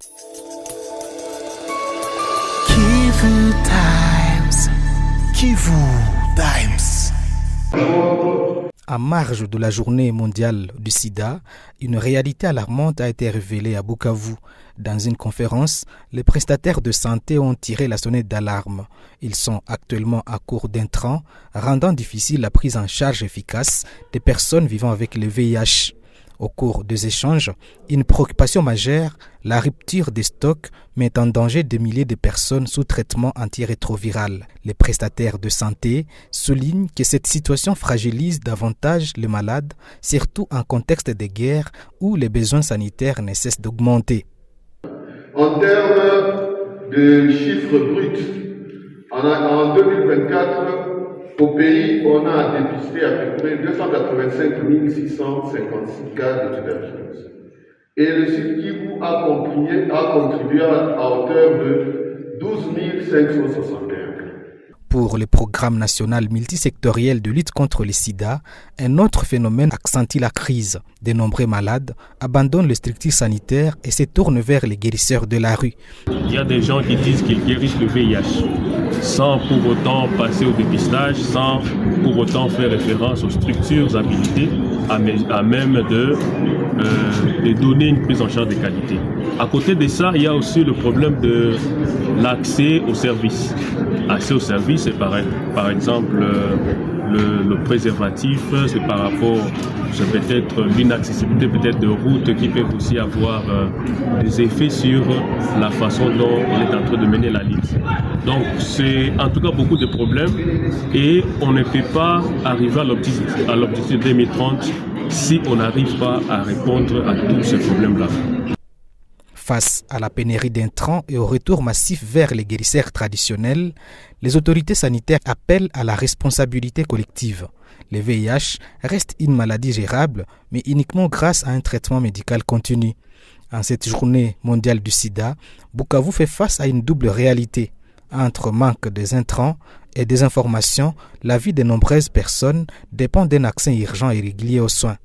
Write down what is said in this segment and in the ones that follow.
Kivu Times. Kivu Times. En marge de la journée mondiale du sida, une réalité alarmante a été révélée à Bukavu. Dans une conférence, les prestataires de santé ont tiré la sonnette d'alarme. Ils sont actuellement à court d'intrants, rendant difficile la prise en charge efficace des personnes vivant avec le VIH. Au cours des échanges, une préoccupation majeure, la rupture des stocks, met en danger des milliers de personnes sous traitement antirétroviral. Les prestataires de santé soulignent que cette situation fragilise davantage les malades, surtout en contexte de guerre où les besoins sanitaires ne cessent d'augmenter. En termes de chiffres bruts, en 2024, au pays, on a dépisté à peu près 285 656 cas de tuberculose. Et le site Kivu a contribué à hauteur de 12 561 cas. Pour le programme national multisectoriel de lutte contre le sida, un autre phénomène accentue la crise. De nombreux malades abandonnent les structures sanitaires et se tournent vers les guérisseurs de la rue. Il y a des gens qui disent qu'ils guérissent le VIH sans pour autant passer au dépistage, sans pour autant faire référence aux structures habilitées à même de donner une prise en charge de qualité. À côté de ça, il y a aussi le problème de l'accès aux services. Accès aux services, c'est par exemple le préservatif, c'est par rapport, c'est peut-être l'inaccessibilité peut-être de routes qui peuvent aussi avoir des effets sur la façon dont on est en train de mener la lutte. Donc c'est en tout cas beaucoup de problèmes et on ne peut pas arriver à l'objectif 2030 si on n'arrive pas à répondre à tous ces problèmes-là. Face à la pénurie d'intrants et au retour massif vers les guérisseurs traditionnels, les autorités sanitaires appellent à la responsabilité collective. Le VIH reste une maladie gérable, mais uniquement grâce à un traitement médical continu. En cette journée mondiale du sida, Bukavu fait face à une double réalité. Entre manque des intrants et des informations, la vie de nombreuses personnes dépend d'un accès urgent et régulier aux soins.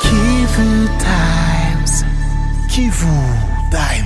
Kivu Times. Kivu Times.